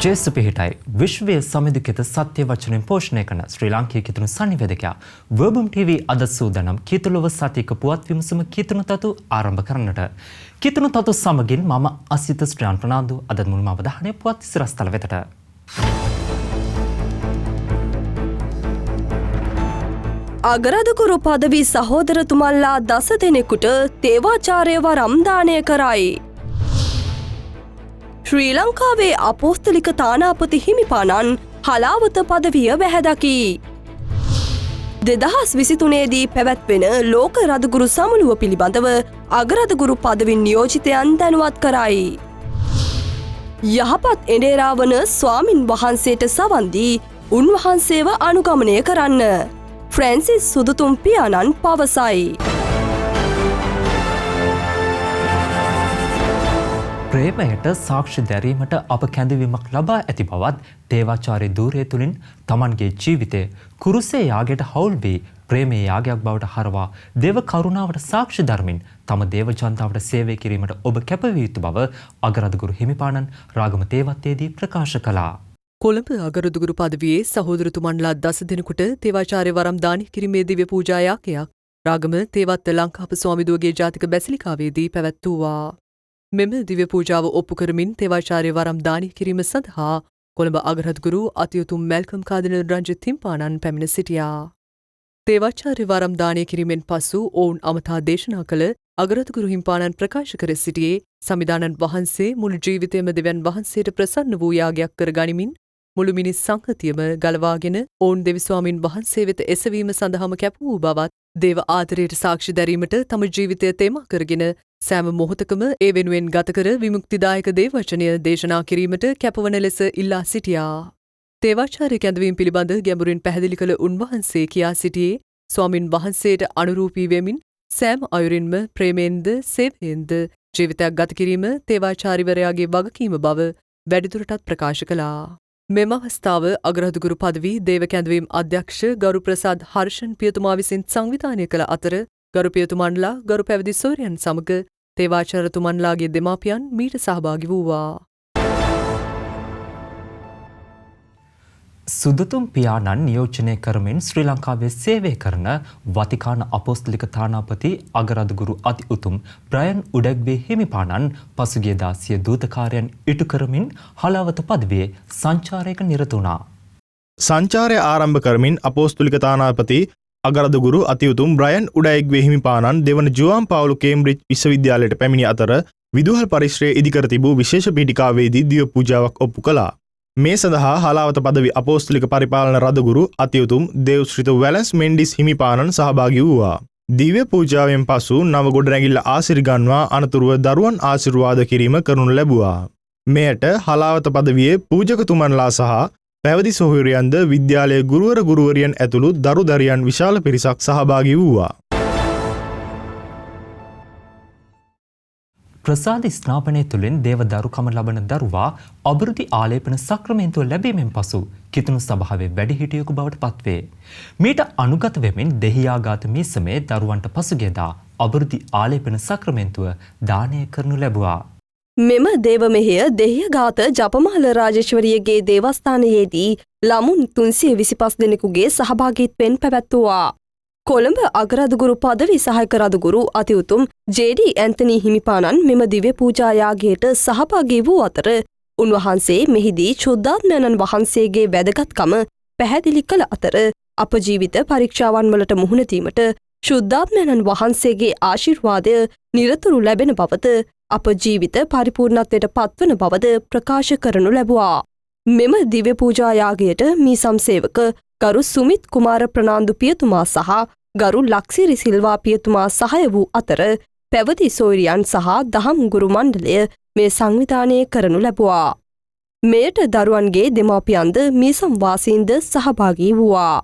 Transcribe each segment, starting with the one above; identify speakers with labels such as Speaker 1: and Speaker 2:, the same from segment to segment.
Speaker 1: ජේසු පිහිටයි විශ්වයේ සමිඳුකිත සත්‍ය වචනෙන් පෝෂණය කරන ශ්‍රී ලාංකීය කිතුණු සංනිවේදකයා වර්බම් TV අද සූදානම් කිතුළුව සතියක පුවත් විමසුම කිතුණු තතු ආරම්භ කරන්නට. කිතුණු තතු සමගින් මම අසිත ශ්‍රියාන් ප්‍රනාන්දු අද මුල්ම අවධානය පුවත් සිරස්තල වෙතට.
Speaker 2: අගරදකුරු පදවි සහෝදරතුමල්ලා 10 දෙනෙකුට තේවාචාර්ය වරම් දානය කරයි. ශ්‍රී ලංකාවේ අපෝස්තලික තානාපති හිමිපාණන් හලාවත පදවිය වැහැදකි. 2023 දී පැවැත්වෙන ලෝක රදගුරු සමුළුව පිළිබඳව අගරදගුරු පදවින් නියෝජිතයන් දැනුවත් කරයි. යහපත් එඬේරා වන ස්වාමින් වහන්සේට සවන් දී උන්වහන්සේව අනුගමනය කරන්න ෆ්‍රැන්සිස් සුදුතුම් පියාණන් පවසයි.
Speaker 1: ප්‍රේමයට සාක්ෂි දැරීමට අප කැඳවීමක් ලබා ඇති බවත් දේවාචාර්ය ධූරය තුළින් තමන්ගේ ජීවිතය කුරුසේ යාගයට හවුල් වී ප්‍රේමයේ යාගයක් බවට හරවා දේව කරුණාවට සාක්ෂි ධර්මින් තම දේව ජනතාවට සේවය කිරීමට ඔබ කැපවිය යුතු බව අගරදගුරු හිමිපාණන් රාගම තේවත්තේදී ප්‍රකාශ කළා.
Speaker 3: කොළඹ අගරදගුරු පදවියේ සහෝදරතුමන්ලා 10 දෙනෙකුට තේවාචාර්ය වරම් දානය කිරීමේ දිව්‍ය පූජා යාගයක් රාගම තේවත්ත ලංකාප ස්වාමිදුවගේ ජාතික බැසිලිකාවේදී පැවැත්වුවා. මෙම දිව්‍ය පූජාව ඔප්පු කරමින් තේවාචාර්ය වරම් දානය කිරීම සඳහා කොළඹ අගරදගුරු අතිඋතුම් මැල්කම් කාදිනල් රංජිත් හිමිපාණන් පැමිණ සිටියා. තේවාචාර්ය වරම් දානය කිරීමෙන් පසු ඔවුන් අමතා දේශනා කළ අගරදගුරු හිමිපාණන් ප්‍රකාශ කර සිටියේ සමිදානන් වහන්සේ මුළු ජීවිතයම දෙවියන් වහන්සේට ප්‍රසන්න වූ යාගයක් කර ගනිමින් මුළු මිනිස් සංහතියම ගලවාගෙන ඔවුන් දෙවි ස්වාමින් වහන්සේ වෙත එසවීම සඳහාම කැප වූ බවත් දේව ආදරයට සාක්ෂි දැරීමට තම ජීවිතය තේමා කරගෙන සෑම මොහොතකම ඒ වෙනුවෙන් ගත කර විමුක්තිදායක දේවචනය දේශනා කිරීමට කැපවන ලෙස ඉල්ලා සිටියා. තේවාචාර්ය කැඳවීම පිළිබඳ ගැඹුරින් පැහැදිලි කළ උන්වහන්සේ කියා සිටියේ ස්වාමින් වහන්සේට අනුරූපී වෙමින් සෑම අයුරින්ම ප්‍රේමයෙන්ද සේවයෙන්ද ජීවිතයක් ගත කිරීම තේවාචාර්යවරයාගේ වගකීම බව වැඩිදුරටත් ප්‍රකාශ කළා. මෙම අවස්ථාව අගරදගුරු පදවි දේව කැඳවීම් අධ්‍යක්ෂ ගරු ප්‍රසාද් හර්ෂන් පියතුමා විසින් සංවිධානය කළ අතර ගරු පියතුමන්ලා ගරු පැවිදි සෝරයන් සමග තේවාචාර්යතුමන්ලාගේ දෙමාපියන් මීට සහභාගී වූවා.
Speaker 1: සුදුතුම් පියාණන් නියෝජනය කරමින් ශ්‍රී ලංකාවේ සේවය කරන වතිකාන අපෝස්තලික තානාපති අගරදගුරු අති උතුම් බ්‍රයන් උඩැග්වේ හිමිපාණන් පසුගියදා සිය දූතකාරයන් ඉටු කරමින් හලාවත පදවියේ සංචාරයක නිරත වුණා.
Speaker 4: සංචාරය ආරම්භ කරමින් අපෝස්තලික තානාපති අගරදගුරු අතිඋතුම් බ්‍රයන් උඩැග්වේ හිමිපාණන් දෙවන ජුවාන් පාවුලු කේම්බ්‍රිජ් විශ්වවිද්‍යාලයට පැමිණි අතර විදුහල් පරිශ්‍රයේ ඉදිකර තිබූ විශේෂ පීඨිකාවේදී දිව්‍ය පූජාවක් ඔප්පු කළා. මේ සඳහා හලාවත පදවි අපෝස්තලික පරිපාලන රදගුරු අතිඋතුම් දේවශ්‍රිත වැලන්ස් මෙන්ඩිස් හිමිපාණන් සහභාගී වූවා. දිව්‍ය පූජාවෙන් පසු නව ගොඩනැගිල්ල ආශිර්ගන්වා අනතුරුව දරුවන් ආශිර්වාද කිරීම කරනු ලැබුවා. මෙයට හලාවත පදවියේ පූජකතුමන්ලා සහ පැවිදි සොහොයුරියන්ද විද්‍යාලයේ ගුරුවර ගුරුවරියන් ඇතුළු දරු දරියන් විශාල පිරිසක් සහභාගී වූවා.
Speaker 1: ප්‍රසාද ස්නාපනය තුළින් දේව දරුකම ලබන දරුවා අභිවෘද්ධි ආලේපන සක්‍රමේන්තුව ලැබීමෙන් පසු කිතුණු සභාවේ වැඩිහිටියෙකු බවට පත්වේ. මීට අනුගත වෙමින් දෙහියාගාත මිසමේ දරුවන්ට පසුගියදා අභිවෘද්ධි ආලේපන සක්‍රමේන්තුව දානය කරනු ලැබුවා.
Speaker 2: මෙම දේව මෙහෙය දෙහියගාත ජපමාල රාජේශ්වරියගේ දේවස්ථානයේදී ළමුන් 325 දෙනෙකුගේ සහභාගීත්වයෙන් පැවැත්වුවා. කොළඹ අගරදගුරු පදවි සහායක රදගුරු අතිඋතුම් ජේ.ඩී. ඇන්තනී හිමිපාණන් මෙම දිව්‍ය පූජා යාගයට සහභාගී වූ අතර උන්වහන්සේ මෙහිදී ශුද්ධාත්මයන්න් වහන්සේගේ වැදගත්කම පැහැදිලි කළ අතර අප ජීවිත පරීක්ෂාවන් වලට මුහුණ දීමට ශුද්ධාත්මයන්න් වහන්සේගේ ආශිර්වාදය නිරතුරු ලැබෙන බවද අප ජීවිත පරිපූර්ණත්වයට පත්වන බවද ප්‍රකාශ කරනු ලැබුවා. මෙම දිව්‍ය පූජා යාගයට මීසම් සේවක ගරු සුමිත් කුමාර ප්‍රනාන්දු පියතුමා සහ ගරු ලක්සිරි සිල්වා පියතුමා සහාය වූ අතර පැවිදි සොයුරියන් සහ දහම් ගුරු මණ්ඩලය මේ සංවිධානය කරනු ලැබුවා. මෙයට දරුවන්ගේ දෙමාපියන්ද මීසම් වාසීන්ද සහභාගී වූවා.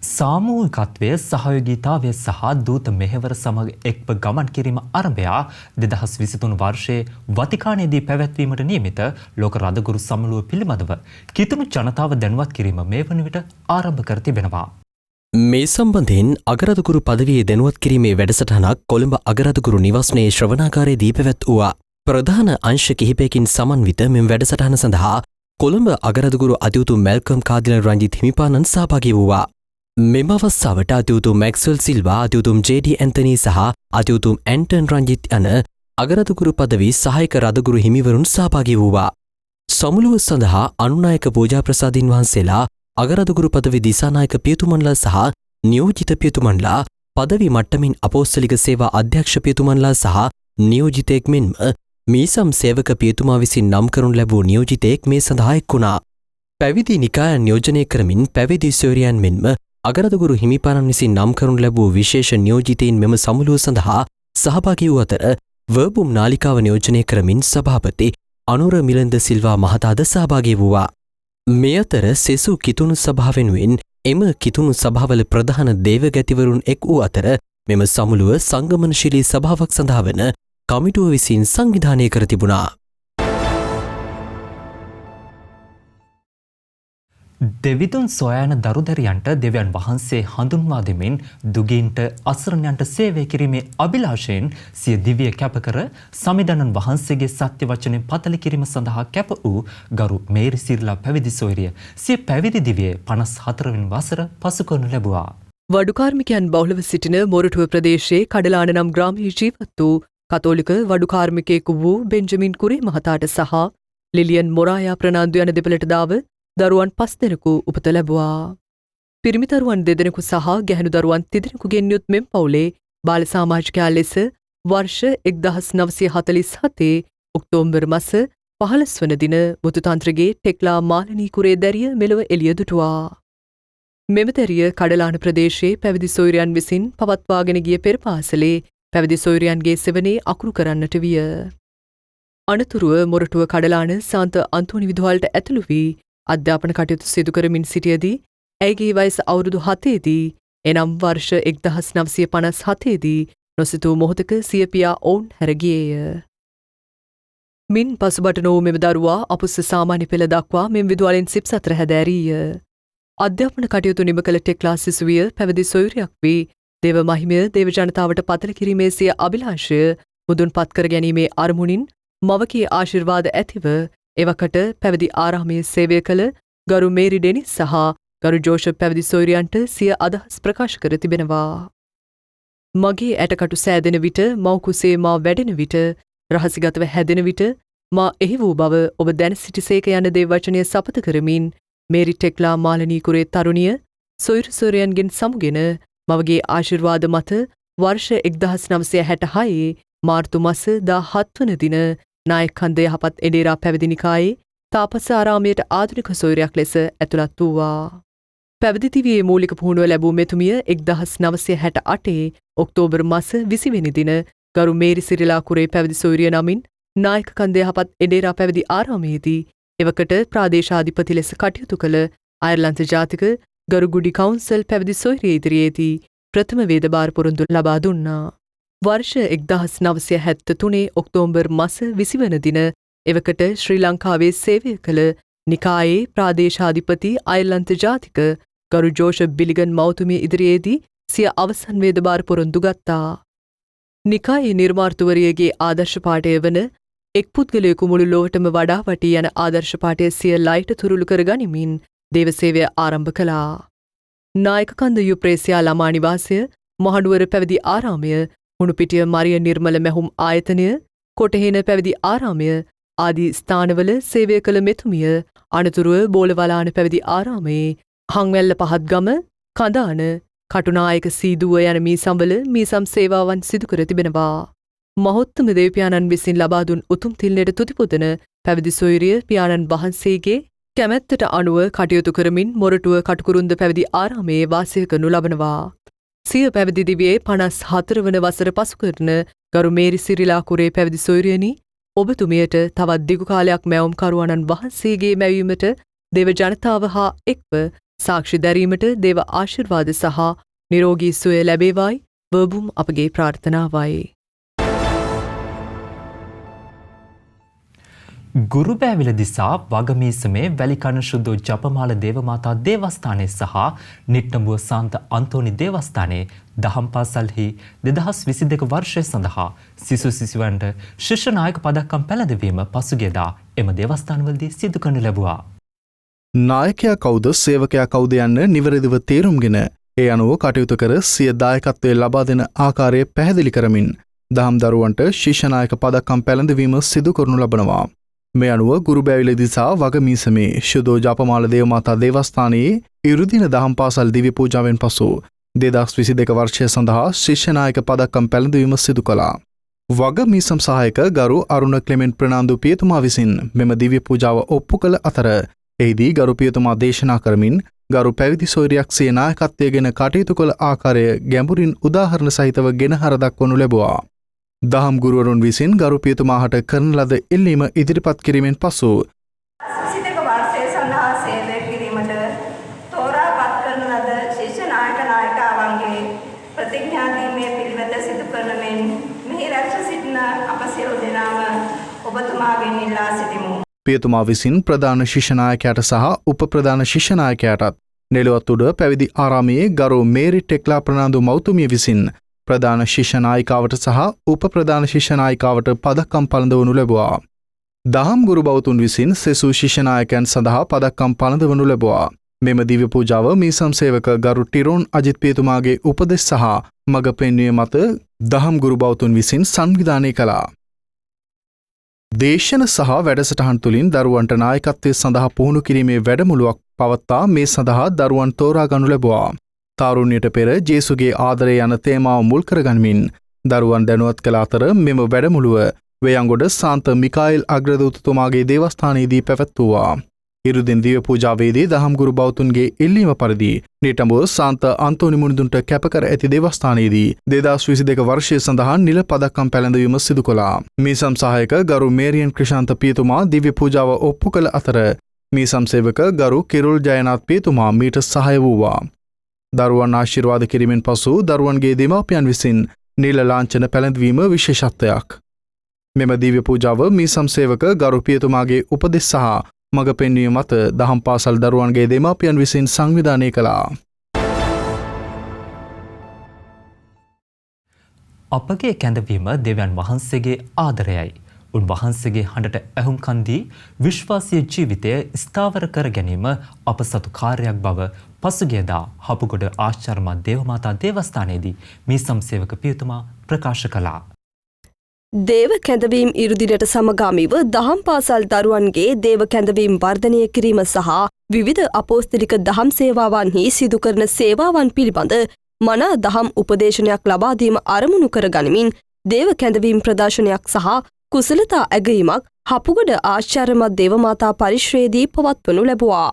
Speaker 1: සාමූහිකත්වය සහයෝගීතාවය සහ දූත මෙහෙවර සමග එක්ව ගමන් කිරීම ආරම්භයා 2023 වර්ෂයේ වතිකානයේදී පැවැත්වීමට නියමිත ලෝක රදගුරු සමුළුව පිළිබඳව කිතුණු ජනතාව දැනුවත් කිරීම මේ වන විට ආරම්භ කර තිබෙනවා.
Speaker 5: මේ සම්බන්ධයෙන් අගරදගුරු පදවියේ දැනුවත් කිරීමේ වැඩසටහනක් කොළඹ අගරදගුරු නිවාසයේ ශ්‍රවණාගාරයේදී පැවැත්වුවා. ප්‍රධාන අංශ කිහිපයකින් සමන්විත මෙම වැඩසටහන සඳහා කොළඹ අගරදුගුරු අතිවුතු මැල්කම් කාදිල රංජිත් හිමිපාණන් සහභාගී වූවා. මෙම අවස්ථාවට අතිවුතුම් මැක්ස්වෙල් සිල්වා, අතිවුතුම් ජේ.ඩී. ඇන්තනී සහ අතිවුතුම් ඇන්ටන් රංජිත් යන අගරදුගුරු පදවි සහායක රදගුරු හිමිවරුන් සහභාගී වූවා. සමුළුව සඳහා අනුනායක පූජා ප්‍රසාදීන් වහන්සේලා, අගරදුගුරු පදවි දිසානායක පියතුමන්ලා සහ නියෝජිත පියතුමන්ලා, පදවි මට්ටමින් අපෝස්තලික සේවා අධ්‍යක්ෂ පියතුමන්ලා සහ නියෝජිතයෙක් මෙන්ම මීසම් සේවක පියතුමා විසින් නම් කරනු ලැබූ නියෝජිතයෙක් මේ සඳහා එක් වුණා. පැවිදි නිකායන් නියෝජනය කරමින් පැවිදි සොයුරියන් මෙන්ම අගරදුගුරු හිමිපාණන් විසින් නම් කරනු ලැබූ විශේෂ නියෝජිතයින් මෙම සමුළුව සඳහා සහභාගී වූ අතර වර්බුම් නාලිකාව නියෝජනය කරමින් සභාපති අනුර මිලන්ද සිල්වා මහතාද සහභාගී වූවා. මේ අතර සෙසු කිතුුණු සභාව වෙනුවෙන් එම කිතුුණු සභාවල ප්‍රධාන දේවගැතිවරුන් එක් වූ අතර මෙම සමුළුව සංගමනශීලී සභාවක් සඳහා වන කමිටුව විසින් සංවිධානය කර තිබුණා.
Speaker 1: දෙවිදුන් සොයායන දරුදැරියන්ට දෙවියන් වහන්සේ හඳුන්වා දෙමින් දුගීන්ට අසරණයන්ට සේවය කිරීමේ අභිලාෂයෙන් සිය දිවිය කැප කර සමිඳුන් වහන්සේගේ සත්‍ය වචනය පතල කිරීම සඳහා කැප වූ ගරු මේරි සිරිලා පැවිදි සොයුරිය සිය පැවිදි දිවියේ 54 වෙනි වසර පසු කරනු ලැබුවා.
Speaker 3: වඩුකාර්මිකයන් බහුලව සිටින මොරටුව ප්‍රදේශයේ කඩලාන නම් ග්‍රාමයේ ජීවත් වූ කතෝලික වඩුකාර්මිකයෙකු වූ බෙන්ජමින් කුරේ මහතාට සහ ලිලියන් මොරායා ප්‍රනාන්දු යන දෙපළට දාව දරුවන් 5 දෙනෙකු උපත ලැබුවා. පිරිමි දරුවන් 2 දෙනෙකු සහ ගැහැණු දරුවන් 3 දෙනෙකුගෙන් යුත් මෙම පවුලේ බාල සමාජිකයා ලෙස වර්ෂ 1947 ඔක්තෝබර් මාස 15 වන දින මුතුතන්ත්‍රගේ ටෙක්ලා මාලනී කුරේ දැරිය මෙලොව එළිය දුටුවා. මෙම දැරිය කඩලාන ප්‍රදේශයේ පැවිදි සොයුරියන් විසින් පවත්වාගෙන ගිය පෙර පාසලේ පැවිදි සොයුරියන්ගේ සෙවණේ අකුරු කරන්නට විය. අනතුරුව මොරටුව කඩලාන සාන්ත අන්තෝනි විදුහලට ඇතුළු වී අධ්‍යාපන කටයුතු සිදු කරමින් සිටියදී ඇයගේ වයස අවුරුදු 7 දී එනම් වර්ෂ 1957 දී නොසිතූ මොහොතක සිය පියා ඔවුන් හැර ගියේය. මින් පසුබට නොවූ මෙම දරුවා අපුස්ස සාමාන්‍ය පෙළ දක්වා මෙම විදුහලෙන් සිප් සතර හැදෑරීය. අධ්‍යාපන කටයුතු නිම කළ ටෙක්ලා සිසුවිය පැවිදි සොයුරියක් වී දේව මහිමය දේව ජනතාවට පතල කිරීමේ සිය අභිලාෂය මුදුන්පත් කර ගැනීමේ අරමුණින් මවකී ආශිර්වාද ඇතිව එවකට පැවිදි ආරාමයේ සේවය කළ ගරු මේරි ඩෙනිස් සහ ගරු ජෝෂප් පැවිදි සොයුරියන්ට සිය අදහස් ප්‍රකාශ කර තිබෙනවා. මගේ ඇටකටු සෑදෙන විට මව්කුසේ මා වැඩෙන විට රහසිගතව හැදෙන විට මා එහි වූ බව ඔබ දැන සිටිසේක යන දේව වචනය සපත කරමින් මේරි ටෙක්ලා මාලනී කුරේ තරුණිය සොයුරු සොයුරියන්ගෙන් සමුගෙන මවගේ ආශිර්වාද මත වර්ෂ 1966 මාර්තු මාස 17 වන දින නායකන්ද යහපත් එඩේරා පැවිදි නිකායේ තාපස ආරාමයට ආධුනික සොයුරියක් ලෙස ඇතුළත් වූවා. පැවිදි දිවියේ මූලික පුහුණුව ලැබූ මෙතුමිය 1968 ඔක්තෝබර් මාස 20 වෙනි දින ගරු මේරි සිරිලා කුරේ පැවිදි සොයුරිය නමින් නායකන්ද යහපත් එඩේරා පැවිදි ආරාමයේදී එවකට ප්‍රාදේශාධිපති ලෙස කටයුතු කළ අයර්ලන්ත ජාතික ගරු ගුඩි කවුන්සල් පැවිදි සොයුරිය ඉදිරියේදී ප්‍රථම වේදභාර පොරොන්දු ලබා දුන්නා. වර්ෂ 1973 ඔක්තෝබර් මාස 20 වන දින එවකට ශ්‍රී ලංකාවේ සේවය කළ නිකායේ ප්‍රාදේශාධිපති අයර්ලන්ත ජාතික ගරු ජෝෂප් බිලිගන් මවතුමිය ඉදිරියේදී සිය අවසන් වේදභාර පොරොන්දු ගත්තා. නිකායේ නිර්මාර්තුවරියගේ ආදර්ශ පාඨය වන එක් පුද්ගලයෙකු මුළු ලොවටම වඩා වටී යන ආදර්ශ පාඨය සිය ලයිට තුරුළු කර ගනිමින් දේව සේවය ආරම්භ කළා. නායක කන්ද යුප්‍රේසියා ළමා නිවාසය, මහනුවර පැවිදි ආරාමය, හුණුපිටිය මරිය නිර්මල මැහුම් ආයතනය, කොටහේන පැවිදි ආරාමය ආදී ස්ථානවල සේවය කළ මෙතුමිය අනතුරුව බෝලවලාන පැවිදි ආරාමයේ හංවැල්ල පහත්ගම, කඳාන, කටුනායක සීදුව යන මීසම්වල මීසම් සේවාවන් සිදු කර තිබෙනවා. මහෝත්තම දේවපියාණන් විසින් ලබා දුන් උතුම් තිල්නයට තුතිපොදන පැවිදි සොයුරිය පියාණන් වහන්සේගේ කැමැත්තට අනුව කටයුතු කරමින් මොරටුව කටුකුරුන්ද පැවිදි ආරාමයේ වාසය කරනු ලබනවා. සිය පැවිදි දිවියේ 54 වන වසර පසු කරන ගරු මේරි සිරිලා කුරේ පැවිදි සොයුරියනි, ඔබතුමියට තවත් දිගු කාලයක් මැවුම් කරුවණන් වහන්සේගේ මැවීමට දේව ජනතාව හා එක්ව සාක්ෂි දැරීමට දේව ආශිර්වාද සහ නිරෝගී සුවය ලැබේවායි වර්බුම් අපගේ ප්‍රාර්ථනාවයි.
Speaker 1: ගුරුබෑවිල දිසා වගමීසමේ වැලිකණ ශුද්ධ ජපමාල දේවමාතා දේවස්ථානය සහ නිට්ටඹුව සාන්ත අන්තෝනි දේවස්ථානයේ දහම් පාසල්හි 2022 වර්ෂය සඳහා සිසු සිසුවන්ට ශිෂ්‍ය නායක පදක්කම් පැළඳවීම පසුගියදා එම දේවස්ථානවලදී සිදු කරනු ලැබුවා.
Speaker 6: නායකයා කවුද සේවකයා කවුද යන්න නිවැරදිව තේරුම්ගෙන ඒ අනුව කටයුතු කර සිය දායකත්වය ලබා දෙන ආකාරය පැහැදිලි කරමින් දහම් දරුවන්ට ශිෂ්‍ය නායක පදක්කම් පැළඳවීම සිදු කරනු ලබනවා. මේ අනුව ගුරුබෑවිල දිසා වගමීසමේ ශුද්ධ ජපමාල දේවමාතා දේවස්ථානයේ ඉරුදින දහම් පාසල් දිව්‍ය පූජාවෙන් පසු 2022 වර්ෂය සඳහා ශිෂ්‍ය නායක පදක්කම් පැළඳවීම සිදු කළා. වගමීසම් සහායක ගරු අරුණ ක්ලෙමෙන්ට් ප්‍රනාන්දු පියතුමා විසින් මෙම දිව්‍ය පූජාව ඔප්පු කළ අතර එහිදී ගරු පියතුමා දේශනා කරමින් ගරු පැවිදි සොයුරියක් සිය නායකත්වය ගෙන කටයුතු කළ ආකාරය ගැඹුරින් උදාහරණ සහිතව ගෙනහර දක්වනු ලැබුවා. දහම් ගුරුවරුන් විසින් ගරු පියතුමාහට කරන ලද ඉල්ලීම ඉදිරිපත් කිරීමෙන් පසු
Speaker 7: සිතක වර්ෂය සඳහා සේවය කිරීමට තෝරාපත් කරන ලද ශිෂ්‍ය නායක නායිකාවන්ගේ ප්‍රතිඥා දීමේ පිළිවෙත සිදු කරන මෙන් මෙහි රැස්ව සිටින අප සියලු දෙනාම ඔබතුමාගෙන් ඉල්ලා සිටිමු.
Speaker 6: පියතුමා විසින් ප්‍රධාන ශිෂ්‍ය නායකයාට සහ උප ප්‍රධාන ශිෂ්‍ය නායකයාටත් නෙළුවත්තුඩ පැවිදි ආරාමයේ ගරු මේරි ටෙක්ලා ප්‍රනාන්දු මෞතුමිය විසින් ප්‍රධාන ශිෂ්‍ය නායිකාවට සහ උප ප්‍රධාන ශිෂ්‍ය නායිකාවට පදක්කම් පළඳවනු ලැබුවා. දහම් ගුරු බෞතුන් විසින් සෙසු ශිෂ්‍ය නායකයන් සඳහා පදක්කම් පළඳවනු ලැබුවා. මෙම දිව්‍ය පූජාව මීසම් සේවක ගරු ටිරෝන් අජිත් පියතුමාගේ උපදෙස් සහ මඟ පෙන්වීම මත දහම් ගුරු බෞතුන් විසින් සංවිධානය කළා. දේශන සහ වැඩසටහන් තුළින් දරුවන්ට නායකත්වය සඳහා පුහුණු කිරීමේ වැඩමුළුවක් පවත්තා මේ සඳහා දරුවන් තෝරා ගනු ලැබුවා. තාරුණ්‍යයට පෙර ජේසුගේ ආදරය යන තේමාව මුල් කරගනිමින් දරුවන් දැනුවත් කළ අතර මෙම වැඩමුළුව වේයන්ගොඩ සාන්ත මිකායිල් අග්‍රදූතතුමාගේ දේවස්ථානයේදී පැවැත්වුවා. ඉරුදින දිව්‍ය පූජාවේදී දහම් ගුරු බෞතුන්ගේ ඉල්ලීම පරිදි නිටඹුව සාන්ත අන්තෝනි මුනිදුන්ට කැපකර ඇති දේවස්ථානයේදී 2022 වර්ෂය සඳහා නිල පදක්කම් පැළඳවීම සිදු කළා. මීසම් සහායක ගරු මේරියන් ක්‍රිෂාන්ත පියතුමා දිව්‍ය පූජාව ඔප්පු කළ අතර මීසම් සේවක ගරු කිරුල් ජයනාත් පියතුමා මීට සහාය වූවා. දරුවන් ආශිර්වාද කිරීමෙන් පසු දරුවන්ගේ දෙමාපියන් විසින් නිල ලාංඡන පැළඳවීම විශේෂත්වයක්. මෙම දිව්‍ය පූජාව මීසම් සේවක ගරු පියතුමාගේ උපදෙස් සහ මඟ පෙන්වීම මත දහම් පාසල් දරුවන්ගේ දෙමාපියන් විසින් සංවිධානය කළා.
Speaker 1: අපගේ කැඳවීම දෙවියන් වහන්සේගේ ආදරයයි. උන්වහන්සේගේ හඬට ඇහුම්කන් දී විශ්වාසීය ජීවිතය ස්ථාවර කර ගැනීම අප සතු කාර්යයක් බව පසුගියදා හපුගොඩ ආශ්චර්යමත් දේවමාතා දේවස්ථානයේදී මීසම් සේවක පියතුමා ප්‍රකාශ කළා.
Speaker 2: දේව කැඳවීම් ඉරුදිනට සමගාමීව දහම් පාසල් දරුවන්ගේ දේව කැඳවීම් වර්ධනය කිරීම සහ විවිධ අපෝස්තලික දහම් සේවාවන්හි සිදු කරන සේවාවන් පිළිබඳ මනා දහම් උපදේශනයක් ලබා දීම අරමුණු කර ගනිමින් දේව කැඳවීම් ප්‍රදර්ශනයක් සහ කුසලතා ඇගීමක් හපුගොඩ ආශ්චර්යමත් දේවමාතා පරිශ්‍රයේදී පවත්වනු ලැබුවා.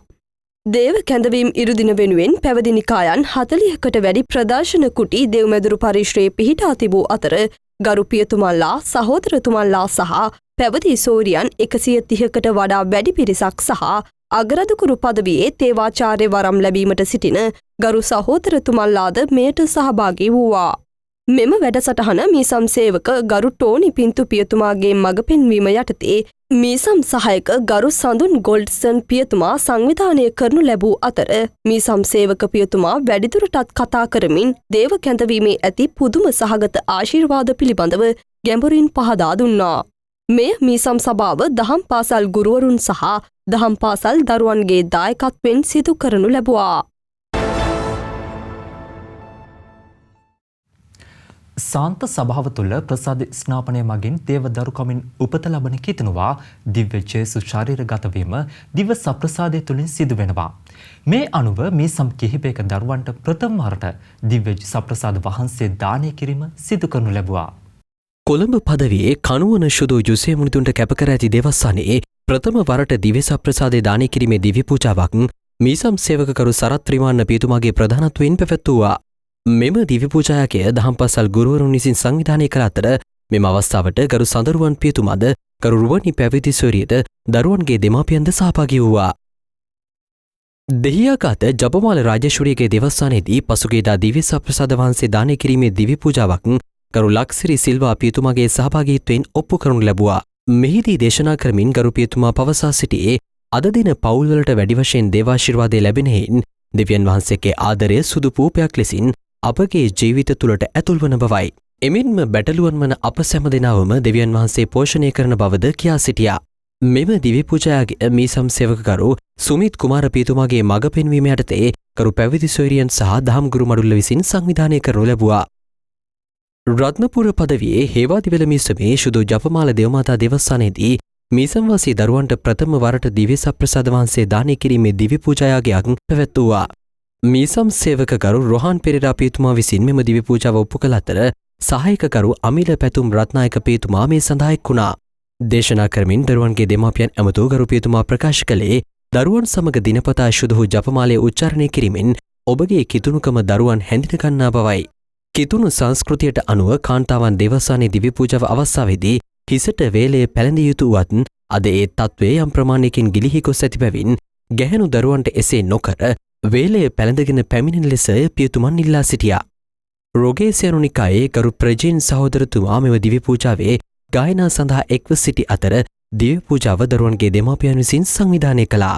Speaker 2: දේව කැඳවීම් ඉරුදින වෙනුවෙන් පැවිදි නිකායන් 40කට වැඩි ප්‍රදර්ශන කුටි දෙව්මැදුරු පරිශ්‍රයේ පිහිටා තිබූ අතර ගරු පියතුමන්ලා සහෝදරතුමන්ලා සහ පැවිදි සෝරියන් 130කට වඩා වැඩි පිරිසක් සහ අගරදුකුරු පදවියේ තේවාචාර්ය වරම් ලැබීමට සිටින ගරු සහෝදරතුමන්ලාද මෙයට සහභාගී වූවා. මෙම වැඩසටහන මීසම් සේවක ගරු ටෝනි පින්තු පියතුමාගේ මඟ පෙන්වීම යටතේ මීසම් සහායක ගරු සඳුන් ගොල්ඩ්සන් පියතුමා සංවිධානය කරනු ලැබූ අතර මීසම් සේවක පියතුමා වැඩිදුරටත් කතා කරමින් දේව කැඳවීමේ ඇති පුදුම සහගත ආශිර්වාද පිළිබඳව ගැඹුරින් පහදා දුන්නා. මෙය මීසම් සභාව දහම් පාසල් ගුරුවරුන් සහ දහම් පාසල් දරුවන්ගේ දායකත්වයෙන් සිදු කරනු ලැබුවා.
Speaker 1: සාන්ත සභාව තුළ ප්‍රසාද ස්නාපනය මගින් දේව දරුකමින් උපත ලබන කිතුනවා දිව්‍ය ජේසු ශරීරගත වීම දිව්‍ය සප්‍රසාදය තුළින් සිදු වෙනවා. මේ අනුව මීසම් කිහිපයක දරුවන්ට ප්‍රථම වරට දිව්‍ය සප්‍රසාද වහන්සේ දානය කිරීම සිදු කරනු ලැබුවා.
Speaker 5: කොළඹ පදවියේ කනුවන ශුදු ජුසේ මුනිදුන්ට කැපකර ඇති දේවස්ථානයේ ප්‍රථම වරට දිව්‍ය සප්‍රසාදය දානය කිරීමේ දිව්‍ය පූජාවක් මීසම් සේවකකරු සරත් ත්‍රිමාන්න පියතුමාගේ ප්‍රධානත්වයෙන් පැවැත්වුවා. මෙම දිව්‍ය පූජායකය දහම් පාසල් ගුරුවරුන් විසින් සංවිධානය කළ අතර මෙම අවස්ථාවට ගරු සඳරුවන් පියතුමාද ගරු රුවනි පැවිදි සොයුරියද දරුවන්ගේ දෙමාපියන්ද සහභාගී වූවා. දෙහියාගත ජපමාල රාජේශ්වරියගේ දේවස්ථානයේදී පසුගියදා දිව්‍ය සප්‍රසාද වහන්සේ දානය කිරීමේ දිව්‍ය පූජාවක් ගරු ලක්සිරි සිල්වා පියතුමාගේ සහභාගීත්වයෙන් ඔප්පු කරනු ලැබුවා. මෙහිදී දේශනා කරමින් ගරු පියතුමා පවසා සිටියේ අද දින පවුල්වලට වැඩි වශයෙන් දේවාශිර්වාදය ලැබෙන හේයින් දෙවියන් වහන්සේගේ ආදරය සුදු පූපයක් ලෙසින් අපගේ ජීවිත තුළට ඇතුල්වන බවයි. එමෙන්ම බැටළුවන් වන අප සැම දෙනාවම දෙවියන් වහන්සේ පෝෂණය කරන බවද කියා සිටියා. මෙම දිව්‍ය පූජාගේ මීසම් සේවකකරු සුමිත් කුමාර පියතුමාගේ මඟ පෙන්වීම යටතේ කරු පැවිදි සොයුරියන් සහ දහම් ගුරු මඩුල්ල විසින් සංවිධානය කරනු ලැබුවා. රත්නපුර පදවියේ හේවාදිවල මිසමේ ශුදු ජපමාල දේවමාතා දේවස්ථානයේදී මීසම්වාසී දරුවන්ට ප්‍රථම වරට දිව්‍ය සප්‍රසාද වහන්සේ දානය කිරීමේ දිව්‍ය පූජායාගයක් පැවැත්වුවා. මීසම් සේවකකරු රොහාන් පෙරේරා පියතුමා විසින් මෙම දිව්‍ය පූජාව ඔප්පු කළ අතර සහායකකරු අමිල පැතුම් රත්නායක පියතුමා මේ සඳහා එක් වුණා. දේශනා කරමින් දරුවන්ගේ දෙමාපියන් ඇමතූ ගරු පියතුමා ප්‍රකාශ කළේ දරුවන් සමග දිනපතා ශුදු ජපමාලය උච්චාරණය කිරීමෙන් ඔබගේ කිතුණුකම දරුවන් හැඳින ගන්නා බවයි. කිතුණු සංස්කෘතියට අනුව කාන්තාවන් දේවස්ථානයේ දිව්‍ය පූජාව අවස්ථාවේදී හිසට වේලය පැළඳිය යුතු වත් අද ඒ තත්ත්වයේ යම් ප්‍රමාණයකින් ගිලිහි ගොස් ඇති බැවින් ගැහැණු දරුවන්ට එසේ නොකර වේලය පැළඳගෙන පැමිණෙන ලෙස පියතුමන් ඉල්ලා සිටියා. රෝගේසියනු නිකායේ ගරු ප්‍රජීන් සහෝදරතුමා මෙම දිව්‍ය පූජාවේ ගායනා සඳහා එක්ව සිටි අතර දිව්‍ය පූජාව දරුවන්ගේ දෙමාපියන් විසින් සංවිධානය කළා.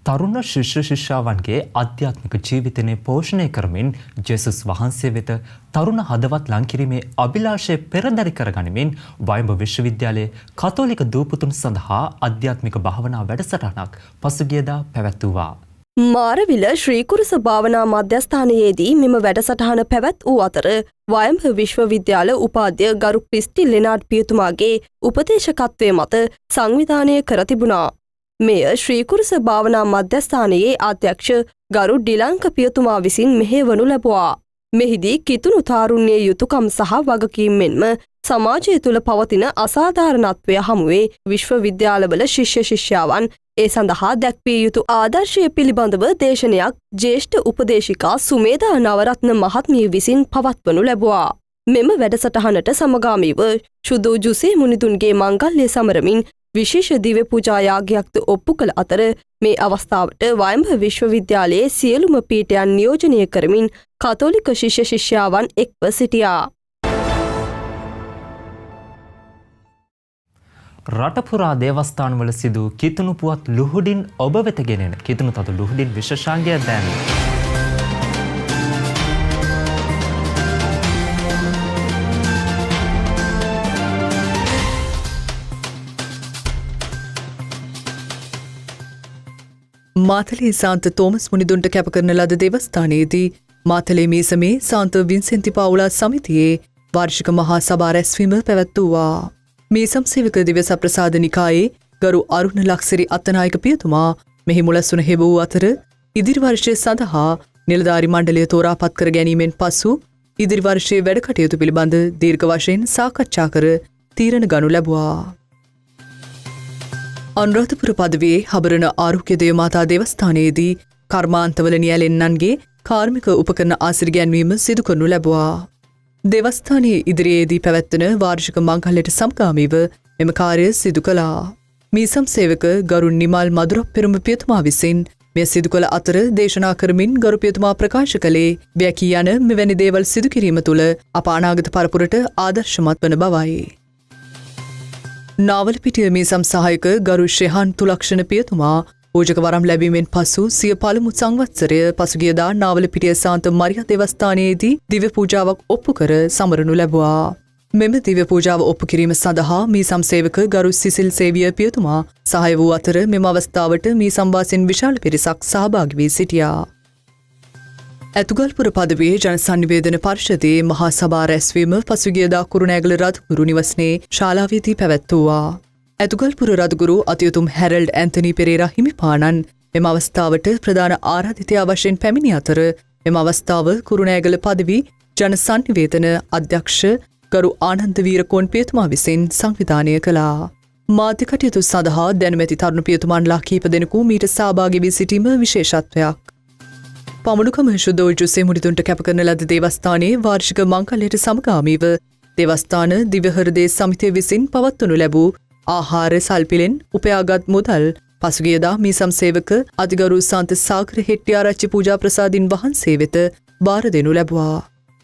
Speaker 1: තරුණ ශිෂ්‍ය ශිෂ්‍යාවන්ගේ අධ්‍යාත්මික ජීවිතනය පෝෂණය කරමින් ජෙසුස් වහන්සේ වෙත තරුණ හදවත් ලංකිරීමේ අභිලාෂය පෙරදරි කරගනිමින් වයඹ විශ්වවිද්‍යාලයේ කතෝලික දූපුතුන් සඳහා අධ්‍යාත්මික භාවනා වැඩසටහනක් පසුගියදා පැවැත්වුවා.
Speaker 2: මාරවිල ශ්‍රීකුරුස භාවනා මධ්‍යස්ථානයේදී මෙම වැඩසටහන පැවැත් වූ අතර වයඹ විශ්වවිද්‍යාල උපාධ්‍ය ගරු ක්‍රිස්ටි ලෙනාඩ් පියතුමාගේ උපදේශකත්වය මත සංවිධානය කර තිබුණා. මෙය ශ්‍රීකුරුස භාවනා මධ්‍යස්ථානයේ අධ්‍යක්ෂ ගරු ඩිලංක පියතුමා විසින් මෙහෙවනු ලැබුවා. මෙහිදී කිතුණු තාරුණ්‍ය යුතුකම් සහ වගකීම් මෙන්ම සමාජය තුළ පවතින අසාධාරණත්වය හමුවේ විශ්වවිද්‍යාලවල ශිෂ්‍ය ශිෂ්‍යාවන් ඒ සඳහා දැක්විය යුතු ආදර්ශය පිළිබඳව දේශනයක් ජ්‍යෙෂ්ඨ උපදේශිකා සුමේධා නවරත්න මහත්මිය විසින් පවත්වනු ලැබුවා. මෙම වැඩසටහනට සමගාමීව ශුදු ජුසේ මුනිදුන්ගේ මංගල්‍ය සමරමින් විශේෂ දිව්‍ය පූජා යාගයක්ද ඔප්පු කළ අතර මේ අවස්ථාවට වයඹ විශ්වවිද්‍යාලයේ සියලුම පීඨයන් නියෝජනය කරමින් කතෝලික ශිෂ්‍ය ශිෂ්‍යාවන් එක්ව සිටියා.
Speaker 1: රටපුරා දේවස්ථානවල සිදු කිතුණු පුවත් ලුහුඩින් ඔබ වෙත ගෙනෙන කිතුණු තතු ලුහුඩින් විශේෂාංගය දැන්
Speaker 3: මාතලේ සාන්ත තෝමස් මුනිදුන්ට කැප කරන ලද දේවස්ථානයේදී මාතලේ මීසමේ සාන්ත වින්සෙන්ති පාවුලා සමිතියේ වාර්ෂික මහා සභා රැස්වීම පැවැත්වුවා. මීසම් සේවක දිව්‍ය සප්‍රසාද නිකායේ ගරු අරුණ ලක්සිරි අත්තනායක පියතුමා මෙහි මුලසුන හෙබවූ අතර ඉදිරි වර්ෂය සඳහා නිලධාරි මණ්ඩලය තෝරාපත් කර ගැනීමෙන් පසු ඉදිරි වර්ෂයේ වැඩ කටයුතු පිළිබඳ දීර්ඝ වශයෙන් සාකච්ඡා කර තීරණ ගනු ලැබුවා. අනුරාධපුර පදවියේ හබරණ ආරෝග්‍ය දේවමාතා දේවස්ථානයේදී කර්මාන්තවල නියැලෙන්නන්ගේ කාර්මික උපකරණ ආසිරිගැන්වීම සිදු කරනු ලැබුවා. දේවස්ථානයේ ඉදිරියේදී පැවැත්වන වාර්ෂික මංගල්‍යයට සමගාමීව මෙම කාර්ය සිදු කළා. මීසම් සේවක ගරු නිමල් මදුරප් පෙරුම පියතුමා විසින් මෙය සිදු කළ අතර දේශනා කරමින් ගරු පියතුමා ප්‍රකාශ කළේ වැකී යන මෙවැනි දේවල් සිදු කිරීම තුළ අප අනාගත පරපුරට ආදර්ශමත් වන බවයි. නාවලපිටිය මීසම් සහායක ගරු ශ්‍රේහාන් තුලක්ෂණ පියතුමා පූජක වරම් ලැබීමෙන් පසු සිය පළමු සංවත්සරය පසුගියදා නාවලපිටිය සාන්ත මරියා දේවස්ථානයේදී දිව්‍ය පූජාවක් ඔප්පු කර සමරනු ලැබුවා. මෙම දිව්‍ය පූජාව ඔප්පු කිරීම සඳහා මීසම් සේවක ගරු සිසිල් සේවිය පියතුමා සහාය වූ අතර මෙම අවස්ථාවට මීසම් වාසීන් විශාල පිරිසක් සහභාගී වී සිටියා. ඇතුගල්පුර පදවියේ ජනසන්නිවේදන පරිෂදයේ මහා සභා රැස්වීම පසුගියදා කුරුණෑගල රදගුරු නිවසනේ ශාලාවේදී පැවැත්වුවා. ඇතුගල්පුර රදගුරු අතියුතුම් හැරල්ඩ් ඇන්තනී පෙරේරා හිමිපාණන් මෙම අවස්ථාවට ප්‍රධාන ආරාධිතයා වශයෙන් පැමිණි අතර මෙම අවස්ථාව කුරුණෑගල පදවි ජනසන්නිවේදන අධ්‍යක්ෂ ගරු ආනන්ද වීරකෝන් පියතුමා විසින් සංවිධානය කළා. මාධ්‍ය කටයුතු සඳහා දැනුමැති තරුණ පියතුමන්ලා කීප දෙනෙකු මීට සහභාගී වී සිටීම විශේෂත්වයක්. පමුණුකම ශුද්ධ ජුසේ මුනිදුන්ට කැප කරන ලද දේවස්ථානයේ වාර්ෂික මංගල්‍යයට සමගාමීව දේවස්ථාන දිව්‍ය හෘදය සමිතිය විසින් පවත්වනු ලැබූ ආහාර සල්පිලෙන් උපයාගත් මුදල් පසුගියදා මීසම් සේවක අතිගරු සාන්ත සාගර හෙට්ටිආරච්චි පූජා ප්‍රසාදින් වහන්සේ වෙත බාර දෙනු ලැබුවා.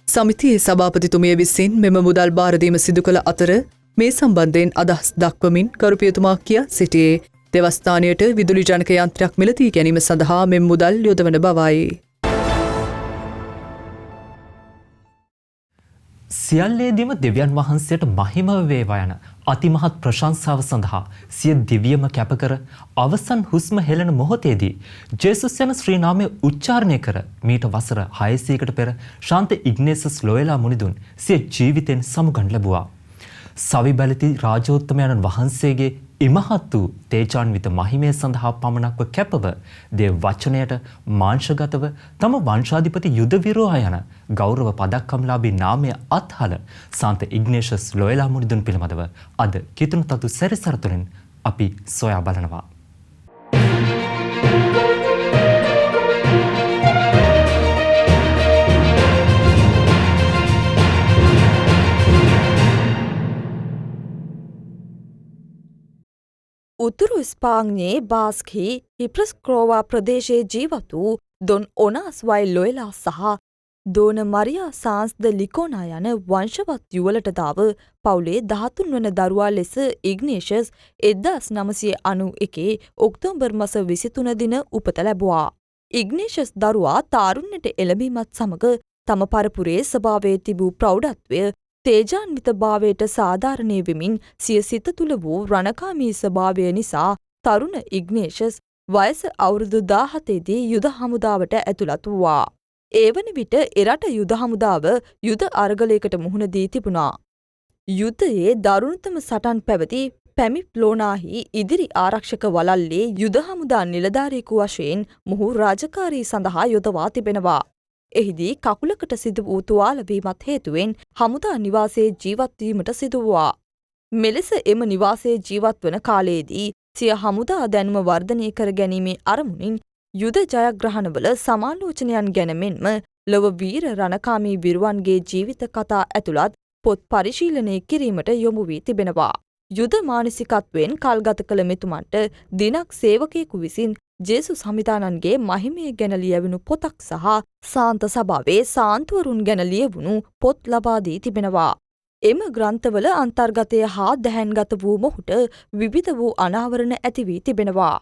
Speaker 3: සමිතියේ සභාපතිතුමිය විසින් මෙම මුදල් භාරදීම සිදු කළ අතර මේ සම්බන්ධයෙන් අදහස් දක්වමින් ගරුපියතුමා කියා සිටියේ දෙවස්ථානයට විදුලි ජනක යන්ත්‍රයක් මිලදී ගැනීම සඳහා මෙම මුදල් යොදවන බවයි.
Speaker 1: සියල්ලේදීම දෙවියන් වහන්සේට මහිම වේවා යන අතිමහත් ප්‍රශංසාව සඳහා සිය දිවියම කැපකර අවසන් හුස්ම හෙළන මොහොතේදී ජේසුස් යන ශ්‍රී නාමය උච්චාරණය කර මීට වසර 600කට පෙර ශාන්ත ඉග්නේසස් ලෝයලා මුනිදුන් සිය ජීවිතෙන් සමුගන් ලැබුවා. සවි බැලති රාජෝත්තමයන් වහන්සේගේ ඉමහත් වූ තේජාන්විත මහිමය සඳහා පමණක්ව කැපව දේව වචනයට මාංශගතව තම වංශාධිපති යුද විරෝහ යන ගෞරව පදක්කම්ලාභී නාමය අත්හල සාන්ත ඉග්නේෂස් ලෝයලා මුනිදුන් පිළිබඳව අද කිතුණු තතු සැරිසර තුළින් අපි සොයා බලනවා.
Speaker 2: උතුරු ස්පාඤ්ඤයේ බාස්කි හිප්‍රස්ක්‍රෝවා ප්‍රදේශයේ ජීවත් වූ දොන් ඔනාස් වයි ලොයලා සහ දෝන මරියා සාන්ස් ද ලිකෝනා යන වංශවත් යුවලටදාව පවුලේ 13 වන දරුවා ලෙස ඉග්නේෂස් 1991 ඔක්තෝබර් මාස 23 දින උපත ලැබුවා. ඉග්නේෂස් දරුවා තාරුණ්‍යයට එළඹීමත් සමග තම පරපුරේ ස්වභාවයේ තිබූ ප්‍රෞಢත්වය තේජාන්විත භාවයට සාධාරණය වෙමින් සිය සිත තුළ වූ රණකාමී ස්වභාවය නිසා තරුණ ඉග්නේෂස් වයස අවුරුදු 17 දී යුද හමුදාවට ඇතුළත් වූවා. ඒ වන විට එරට යුද හමුදාව යුද අරගලයකට මුහුණ දී තිබුණා. යුද්ධයේ දරුණුතම සටන් පැවති පැමිප්ලෝනාහි ඉදිරි ආරක්ෂක වලල්ලේ යුද හමුදා නිලධාරියෙකු වශයෙන් මොහු රාජකාරී සඳහා යොදවා තිබෙනවා. එහිදී කකුලකට සිදු වූ තුවාල වීමත් හේතුවෙන් හමුදා නිවාසයේ ජීවත් වීමට සිදු වුණා. මෙලෙස එම නිවාසයේ ජීවත් වන කාලයේදී සිය හමුදා දැනුම වර්ධනය කර ගැනීමේ අරමුණින් යුද ජයග්‍රහණවල සමාලෝචනයන් ගැන මෙන්ම ලොව වීර රණකාමී විරුවන්ගේ ජීවිත කතා ඇතුළත් පොත් පරිශීලනය කිරීමට යොමු වී තිබෙනවා. යුද මානසිකත්වයෙන් කල්ගත කළ මෙතුමන්ට දිනක් සේවකයෙකු විසින් ජේසුස් සමිතානන්ගේ මහිමය ගැන ලියවුණු පොතක් සහ සාන්ත සභාවේ සාන්තුවරුන් ගැන ලියවුණු පොත් ලබා දී තිබෙනවා. එම ග්‍රන්ථවල අන්තර්ගතය හා දැහැන්ගත වූ මොහුට විවිධ වූ අනාවරණ ඇති වී තිබෙනවා.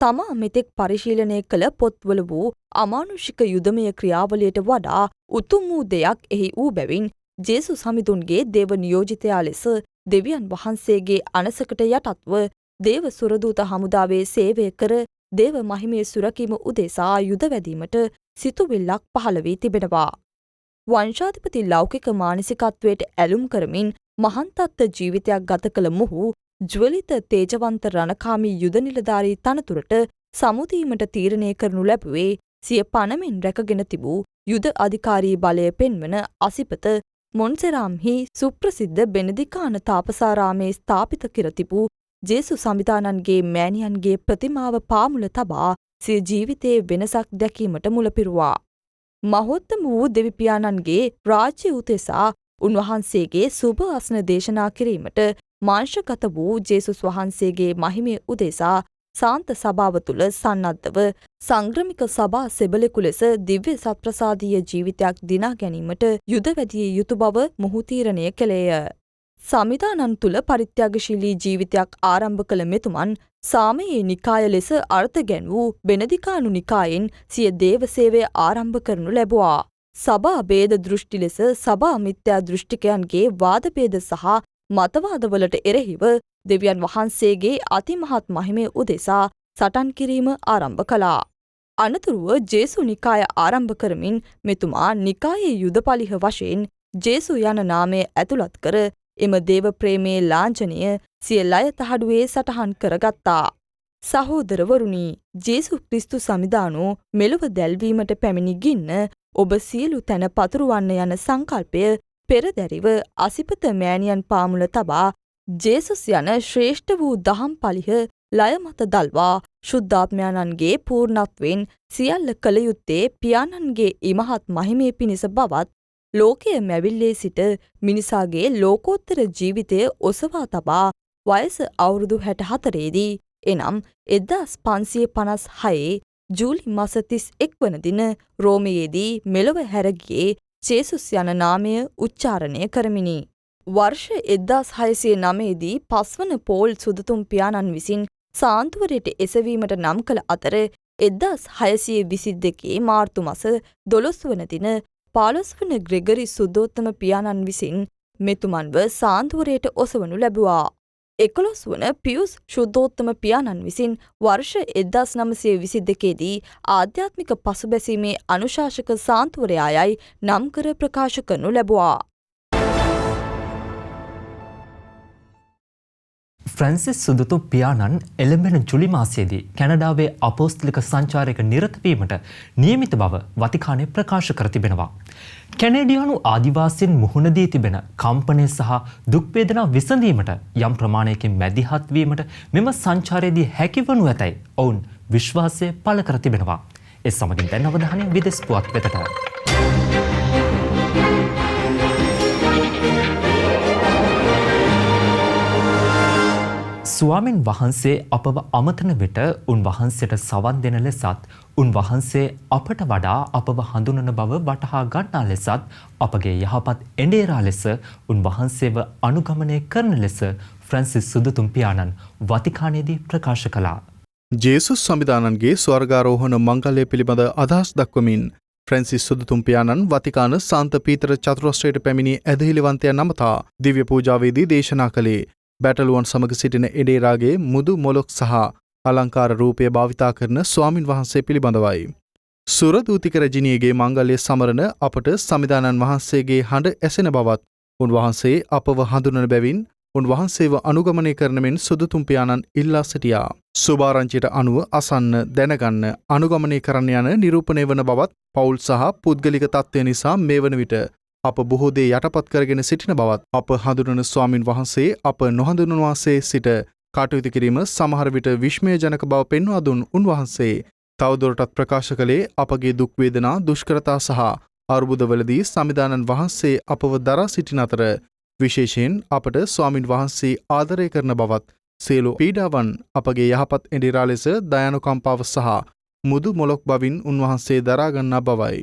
Speaker 2: තමා මෙතෙක් පරිශීලනය කළ පොත්වල වූ අමානුෂික යුදමය ක්‍රියාවලියට වඩා උතුම් වූ දෙයක් එහි වූ බැවින් ජේසුස් සමිඳුන්ගේ දේව නියෝජිතයා ලෙස දෙවියන් වහන්සේගේ අනසකට යටත්ව දේව සුරදූත හමුදාවේ සේවය කර දේව මහිමේ සුරකීම උදෙසා යුද වැදීමට සිතුවිල්ලක් පහළ වී තිබෙනවා. වංශාධිපති ලෞකික මානසිකත්වයට ඇලුම් කරමින් මහන්තත්ත ජීවිතයක් ගත කළ මොහු ජ්වලිත තේජවන්ත රණකාමී යුද නිලධාරී තනතුරට සමුදීමට තීරණය කරනු ලැබුවේ සිය පණමින් රැකගෙන තිබූ යුද අධිකාරී බලය පෙන්වන අසිපත මොන්සෙරාම්හි සුප්‍රසිද්ධ බෙනදිකාන තාපසාරාමේ ස්ථාපිත කර තිබූ ජේසු සමිතානන්ගේ මෑණියන්ගේ ප්‍රතිමාව පාමුල තබා සිය ජීවිතයේ වෙනසක් දැකීමට මුලපිරුවා. මහෝත්තම වූ දෙවිපියාණන්ගේ රාජ්‍ය උදෙසා උන්වහන්සේගේ සුභ අස්න දේශනා කිරීමට මාංශගත වූ ජේසුස් වහන්සේගේ මහිමය උදෙසා සාන්ත සභාව තුළ සන්නද්ධව සංග්‍රමික සභා සෙබලෙකු ලෙස දිව්‍ය සත්ප්‍රසාදීය ජීවිතයක් දිනා ගැනීමට යුද වැදිය යුතු බව මොහු තීරණය කළේය. සමිදානන් තුළ පරිත්‍යාගශීලී ජීවිතයක් ආරම්භ කළ මෙතුමන් සාමයේ නිකාය ලෙස අර්ථ ගැන්වූ බෙනදිකානු නිකායෙන් සිය දේව සේවය ආරම්භ කරනු ලැබුවා. සභා භේද දෘෂ්ටි ලෙස සභා මිත්‍යා දෘෂ්ටිකයන්ගේ වාදභේද සහ මතවාදවලට එරෙහිව දෙවියන් වහන්සේගේ අතිමහත් මහිමය උදෙසා සටන් කිරීම ආරම්භ කළා. අනතුරුව ජේසු නිකාය ආරම්භ කරමින් මෙතුමා නිකායේ යුදපලිහ වශයෙන් ජේසු යන නාමය ඇතුළත් කර එම දේව ප්‍රේමයේ ලාංඡනය සිය ලය තහඩුවේ සටහන් කරගත්තා. සහෝදරවරුනි, ජේසු ක්‍රිස්තු සමිදානෝ මෙලොව දැල්වීමට පැමිණි ගින්න ඔබ සියලු තැන පතුරවන්න යන සංකල්පය පෙරදැරිව අසිපත මෑණියන් පාමුල තබා ජේසුස් යන ශ්‍රේෂ්ඨ වූ දහම් පලිහ ලය මත දල්වා ශුද්ධාත්මයන්ගේ පූර්ණත්වෙන් සියල්ල කළ යුත්තේ පියාණන්ගේ ඉමහත් මහිමේ පිණිස බවත් ලෝකය මැවිල්ලේ සිට මිනිසාගේ ලෝකෝත්තර ජීවිතය ඔසවා තබා වයස අවුරුදු 64 දී එනම් 1556 ජූලි මාස 31 වන දින රෝමයේදී මෙලොව හැරගියේ ජේසුස් යන නාමය උච්චාරණය කරමිනි. වර්ෂ 1609 දී පස්වන පෝල් සුදුතුම් පියාණන් විසින් සාන්තුවරයට එසවීමට නම් කළ අතර 1622 මාර්තු මස 12 වන දින 15 වන ග්‍රෙගරි සුද්ධෝත්තම පියාණන් විසින් මෙතුමන්ව සාන්තුවරයට ඔසවනු ලැබුවා. 11 වන පියුස් ශුද්ධෝත්තම පියාණන් විසින් වර්ෂ 1922 දී ආධ්‍යාත්මික පසුබැසීමේ අනුශාසක සාන්තුවරයායයි නම් කර ප්‍රකාශ කරනු ලැබුවා.
Speaker 1: ෆ්‍රැන්සිස් සුදුතු පියාණන් එළඹෙන ජුලි මාසයේදී කැනඩාවේ අපෝස්තලික සංචාරයක නිරත වීමට නියමිත බව වතිකානය ප්‍රකාශ කර තිබෙනවා. කැනේඩියානු ආදිවාසීන් මුහුණ දී තිබෙන කම්පනය සහ දුක් වේදනා විසඳීමට යම් ප්‍රමාණයකින් මැදිහත් වීමට මෙම සංචාරයේදී හැකිවනු ඇතැයි ඔවුන් විශ්වාසය පළ කර තිබෙනවා. ඒ සමගින් දැන් අවධානය විදෙස් පුවත් වෙතට. ස්වාමින් වහන්සේ අපව අමතන විට උන්වහන්සේට සවන් දෙන ලෙසත් උන්වහන්සේ අපට වඩා අපව හඳුනන බව වටහා ගන්නා ලෙසත් අපගේ යහපත් එඬේරා ලෙස උන්වහන්සේව අනුගමනය කරන ලෙස ෆ්‍රැන්සිස් සුදුතුම් පියාණන් වතිකානයේදී ප්‍රකාශ කළා.
Speaker 6: ජේසුස් සම්විධානන්ගේ ස්වර්ගාරෝහණ මංගල්‍ය පිළිබඳ අදහස් දක්වමින් ෆ්‍රැන්සිස් සුදුතුම් පියාණන් වතිකාන සාන්ත පීතර චතුරස්‍රයට පැමිණි ඇදහිලිවන්තයන් නමතා දිව්‍ය පූජාවේදී දේශනා කළේ බැටළුවන් සමග සිටින එඩේරාගේ මුදු මොලොක් සහ අලංකාර රූපය භාවිතා කරන ස්වාමින් වහන්සේ පිළිබඳවයි. සුරදූතික රජිනියගේ මංගල්‍ය සමරන අපට සමිධානන් වහන්සේගේ හඬ ඇසෙන බවත් උන්වහන්සේ අපව හඳුනන බැවින් උන්වහන්සේව අනුගමනය කරන මෙන් සුදුතුම් පියාණන් ඉල්ලා සිටියා. සුභාරංචියට අනුව අසන්න දැනගන්න අනුගමනය කරන්න යන නිරූපණය වන බවත් පවුල් සහ පුද්ගලික තත්ත්වය නිසා මේ වන විට අප බොහෝ දේ යටපත් කරගෙන සිටින බවත් අප හඳුනන ස්වාමින් වහන්සේ අප නොහඳුනවාසේ සිට කටයුතු කිරීම සමහර විට විශ්මයජනක බව පෙන්වා දුන් උන්වහන්සේ තවදුරටත් ප්‍රකාශ කළේ අපගේ දුක් වේදනා දුෂ්කරතා සහ අර්බුදවලදී සමිධානන් වහන්සේ අපව දරා සිටින අතර විශේෂයෙන් අපට ස්වාමින් වහන්සේ ආදරය කරන බවත් සියලු පීඩාවන් අපගේ යහපත් එඬේරා ලෙස දයානුකම්පාව සහ මුදු මොලොක් බවින් උන්වහන්සේ දරා ගන්නා බවයි.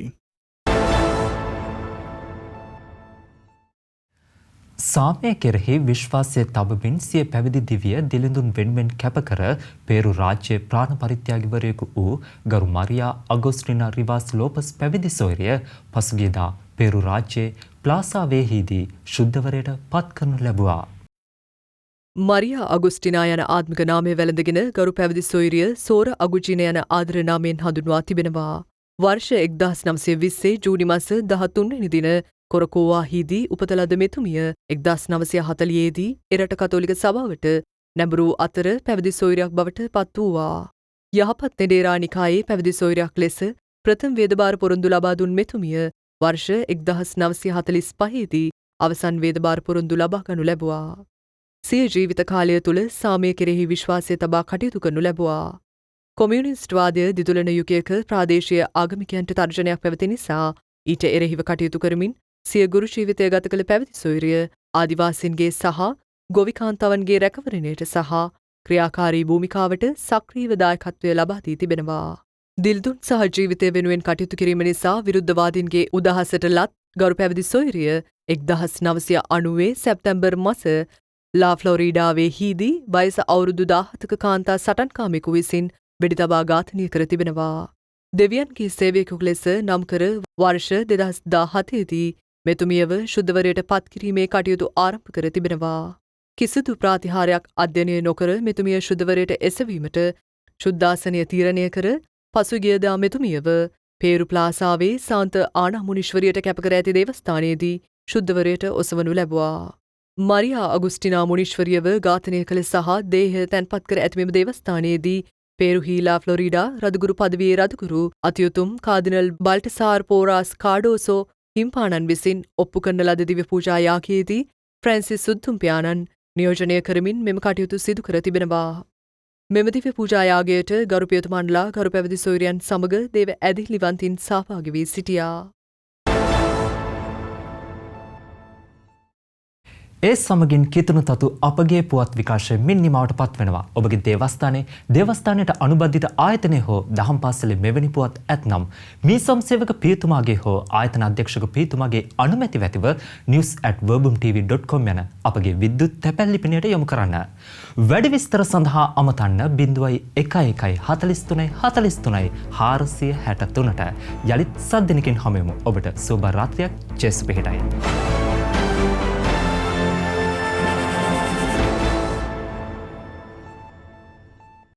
Speaker 1: සාමය කෙරෙහි විශ්වාසය තබමින් සිය පැවිදි දිවිය දිලිඳුන් වෙන්වෙන් කැපකර පේරු රාජ්‍ය ප්‍රාණ පරිත්‍යාගිවරයෙකු වූ ගරු මරියා අගොස්ටිනා රිවාස් ලෝපස් පැවිදි සොයරිය පසුගියදා පේරු රාජ්‍යයේ ප්ලාසාවේහිදී ශුද්ධවරයට පත් කරනු ලැබුවා.
Speaker 3: මරියා අගුස්ටිනා යන ආත්මික නාමය වැළඳගෙන ගරු පැවිදි සොයුරිය සෝර අගුජින යන ආදර නාමයෙන් හඳුන්වා තිබෙනවා. වර්ෂ 1920 ජූනි මාස 13 වෙනි දින කොරකෝවාහිදී උපත ලද මෙතුමිය 1940 දී එරට කතෝලික සභාවට නැඹුරු අතර පැවිදි සොයුරියක් බවට පත් වූවා. යහපත් නෙඩේරා නිකායේ පැවිදි සොයුරියක් ලෙස ප්‍රථම වේදභාර පොරොන්දු ලබා දුන් මෙතුමිය වර්ෂ 1945 දී අවසන් වේදභාර පොරොන්දු ලබා ගනු ලැබුවා. සිය ජීවිත කාලය තුළ සාමය කෙරෙහි විශ්වාසය තබා කටයුතු කරනු ලැබුවා. කොමියුනිස්ට්වාදය දිදුලන යුගයක ප්‍රාදේශීය ආගමිකයන්ට තර්ජනයක් පැවති නිසා ඊට එරෙහිව කටයුතු කරමින් සිය ගුරු ජීවිතය ගත කළ පැවිදි සොයුරිය ආදිවාසීන්ගේ සහ ගොවිකාන්තවන්ගේ රැකවරණයට සහ ක්‍රියාකාරී භූමිකාවට සක්‍රීය දායකත්වය ලබා දී තිබෙනවා. දිල්දුන් සහ ජීවිතය වෙනුවෙන් කටයුතු කිරීම නිසා විරුද්ධවාදීන්ගේ උදහසට ලත් ගරු පැවිදි සොයුරිය 1990 සැප්තැම්බර් මාස ලා ෆ්ලොරිඩාවේ හිදී වයස අවුරුදු 17ක කාන්තා සටන්කාමෙකු විසින් වෙඩි තබා ඝාතනය කර තිබෙනවා. දෙවියන්ගේ සේවකයෙකු ලෙස නම් කර වර්ෂ 2017 දී මෙතුමියව ශුද්ධවරයට පත් කිරීමේ කටයුතු ආරම්භ කර තිබෙනවා. කිසිදු ප්‍රාතිහාරයක් අධ්‍යයනය නොකර මෙතුමිය ශුද්ධවරයට එසවීමට ශුද්ධාසනය තීරණය කර පසුගියදා මෙතුමියව පේරු ප්ලාසාවේ සාන්ත ආනා මුනිශ්වරියට කැපකර ඇති දේවස්ථානයේදී ශුද්ධවරයට ඔසවනු ලැබුවා. මරියා අගුස්ටිනා මුනිශ්වරියව ඝාතනය කළ සහ දේහය තැන්පත් කර ඇති මෙම දේවස්ථානයේදී පේරුහීලා ෆ්ලොරිඩා රදගුරු පදවියේ රදගුරු අතියුතුම් කාදිනල් බල්ටසාර් පෝරාස් කාඩෝසෝ හිම්පාණන් විසින් ඔප්පු කරන ලද දිව්‍ය පූජා යාගයේදී ෆ්‍රැන්සිස් සුදුතුම් පියාණන් නියෝජනය කරමින් මෙම කටයුතු සිදු කර තිබෙනවා. මෙම දිව්‍ය පූජා යාගයට ගරු පියතුමන්ලා ගරු පැවිදි සොයුරියන් සමග දේව ඇදිලිවන්තින් සහභාගී වී සිටියා.
Speaker 1: ඒ සමගින් කිතුණු තතු අපගේ පුවත් විකාශය මින් නිමාවට පත්වෙනවා. ඔබගේ දේවස්ථානයට අනුබද්ධිත ආයතනය හෝ දහම් පාසලේ මෙවැනි පුවත් ඇත්නම් මීසම් සේවක පියතුමාගේ හෝ ආයතන අධ්‍යක්ෂක පියතුමාගේ අනුමැති වැතිව news@verbumtv.com යන අපගේ විද්‍යුත් තැපැල් ලිපිනයට යොමු කරන්න. වැඩි විස්තර සඳහා අමතන්න 0111 43 43 463ට යලිත් සද්දෙනකින් හමුවෙමු. ඔබට සුබ රාත්‍රියක්. ජෙස් පිහිටයි.